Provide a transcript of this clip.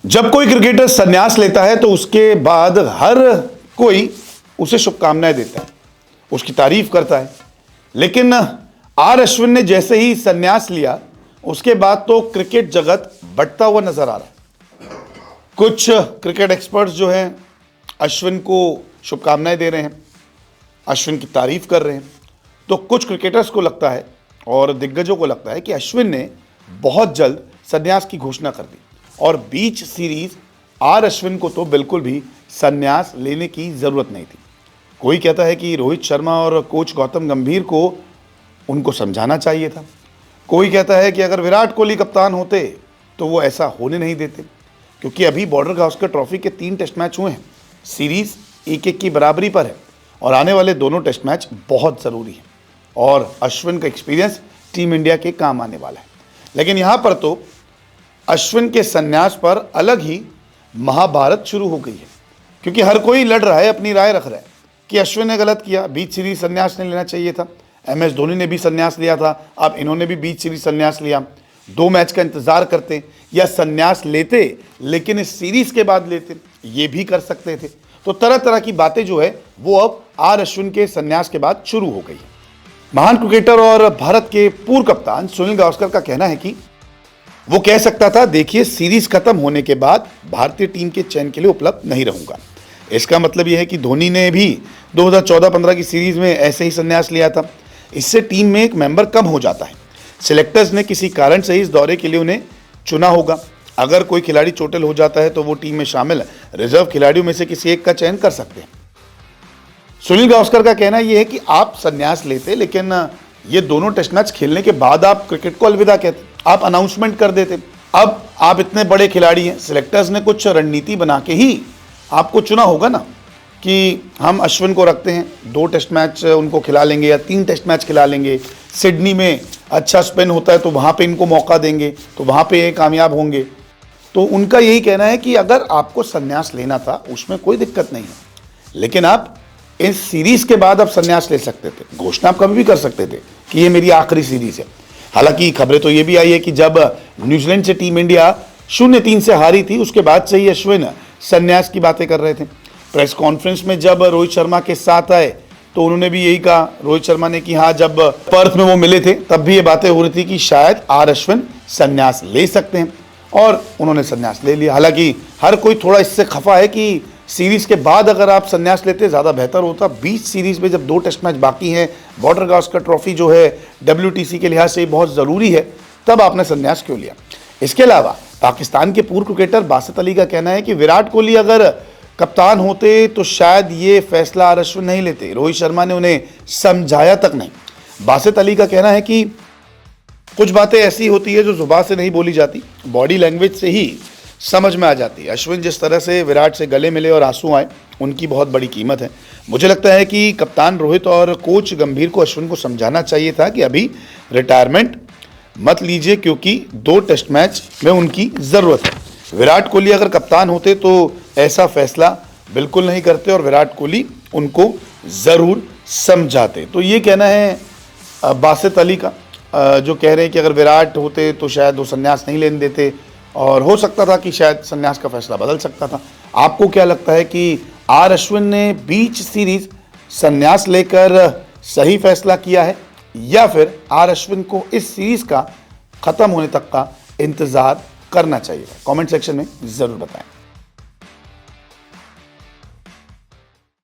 जब कोई क्रिकेटर संन्यास लेता है तो उसके बाद हर कोई उसे शुभकामनाएं देता है, उसकी तारीफ करता है। लेकिन आर अश्विन ने जैसे ही संन्यास लिया उसके बाद तो क्रिकेट जगत बढ़ता हुआ नजर आ रहा है। कुछ क्रिकेट एक्सपर्ट्स जो हैं अश्विन को शुभकामनाएं दे रहे हैं, अश्विन की तारीफ कर रहे हैं। तो कुछ क्रिकेटर्स को लगता है और दिग्गजों को लगता है कि अश्विन ने बहुत जल्द संन्यास की घोषणा कर दी और बीच सीरीज आर अश्विन को तो बिल्कुल भी संन्यास लेने की ज़रूरत नहीं थी। कोई कहता है कि रोहित शर्मा और कोच गौतम गंभीर को उनको समझाना चाहिए था। कोई कहता है कि अगर विराट कोहली कप्तान होते तो वो ऐसा होने नहीं देते, क्योंकि अभी बॉर्डर गावस्कर ट्रॉफी के 3 टेस्ट मैच हुए हैं, सीरीज़ 1-1 की बराबरी पर है और आने वाले दोनों टेस्ट मैच बहुत ज़रूरी हैं और अश्विन का एक्सपीरियंस टीम इंडिया के काम आने वाला है। लेकिन यहाँ पर तो अश्विन के संन्यास पर अलग ही महाभारत शुरू हो गई है, क्योंकि हर कोई लड़ रहा है, अपनी राय रख रहा है कि अश्विन ने गलत किया, बीच सीरीज संन्यास नहीं लेना चाहिए था। MS धोनी ने भी संन्यास लिया था, अब इन्होंने भी बीच सीरीज संन्यास लिया। 2 मैच का इंतजार करते या संन्यास लेते लेकिन इस सीरीज के बाद लेते, ये भी कर सकते थे। तो तरह तरह की बातें जो है वो अब आर अश्विन के संन्यास के बाद शुरू हो गई है। महान क्रिकेटर और भारत के पूर्व कप्तान सुनील गावस्कर का कहना है कि वो कह सकता था, देखिए सीरीज खत्म होने के बाद भारतीय टीम के चयन के लिए उपलब्ध नहीं रहूंगा। इसका मतलब यह है कि धोनी ने भी 2014-15 की सीरीज में ऐसे ही संन्यास लिया था। इससे टीम में एक मेंबर कम हो जाता है। सिलेक्टर्स ने किसी कारण से इस दौरे के लिए उन्हें चुना होगा। अगर कोई खिलाड़ी चोटिल हो जाता है तो वो टीम में शामिल रिजर्व खिलाड़ियों में से किसी एक का चयन कर सकते हैं। सुनील गावस्कर का कहना यह है कि आप संन्यास लेते, लेकिन ये दोनों टेस्ट मैच खेलने के बाद आप क्रिकेट को अलविदा कहते, आप अनाउंसमेंट कर देते। अब आप इतने बड़े खिलाड़ी हैं, सिलेक्टर्स ने कुछ रणनीति बना के ही आपको चुना होगा ना कि हम अश्विन को रखते हैं, 2 टेस्ट मैच उनको खिला लेंगे या 3 टेस्ट मैच खिला लेंगे। सिडनी में अच्छा स्पिन होता है तो वहाँ पे इनको मौका देंगे, तो वहाँ पे ये कामयाब होंगे। तो उनका यही कहना है कि अगर आपको संन्यास लेना था उसमें कोई दिक्कत नहीं है, लेकिन आप इस सीरीज के बाद आप संन्यास ले सकते थे। घोषणा आप कभी भी कर सकते थे कि ये मेरी आखिरी सीरीज है। हालांकि खबरें तो ये भी आई है कि जब न्यूजीलैंड से टीम इंडिया 0-3 से हारी थी उसके बाद से ही अश्विन संन्यास की बातें कर रहे थे। प्रेस कॉन्फ्रेंस में जब रोहित शर्मा के साथ आए तो उन्होंने भी यही कहा, रोहित शर्मा ने, कि हाँ, जब पर्थ में वो मिले थे तब भी ये बातें हो रही थी कि शायद आर अश्विन संन्यास ले सकते हैं और उन्होंने संन्यास ले लिया। हालांकि हर कोई थोड़ा इससे खफा है कि सीरीज के बाद अगर आप संन्यास लेते ज़्यादा बेहतर होता। बीच सीरीज में जब 2 टेस्ट मैच बाकी हैं, बॉर्डर गावस्कर ट्रॉफी जो है WTC के लिहाज से बहुत ज़रूरी है, तब आपने संन्यास क्यों लिया। इसके अलावा पाकिस्तान के पूर्व क्रिकेटर बासित अली का कहना है कि विराट कोहली अगर कप्तान होते तो शायद ये फैसला आर अश्विन नहीं लेते, रोहित शर्मा ने उन्हें समझाया तक नहीं। बासित अली का कहना है कि कुछ बातें ऐसी होती है जो जुबान से नहीं बोली जाती, बॉडी लैंग्वेज से ही समझ में आ जाती है। अश्विन जिस तरह से विराट से गले मिले और आंसू आए, उनकी बहुत बड़ी कीमत है। मुझे लगता है कि कप्तान रोहित और कोच गंभीर को अश्विन को समझाना चाहिए था कि अभी रिटायरमेंट मत लीजिए, क्योंकि 2 टेस्ट मैच में उनकी ज़रूरत है। विराट कोहली अगर कप्तान होते तो ऐसा फैसला बिल्कुल नहीं करते और विराट कोहली उनको ज़रूर समझाते। तो ये कहना है बासित अली का, जो कह रहे हैं कि अगर विराट होते तो शायद वो संन्यास नहीं लेने देते और हो सकता था कि शायद संन्यास का फैसला बदल सकता था। आपको क्या लगता है कि आर अश्विन ने बीच सीरीज संन्यास लेकर सही फैसला किया है या फिर आर अश्विन को इस सीरीज का खत्म होने तक का इंतजार करना चाहिए? कमेंट सेक्शन में ज़रूर बताएं।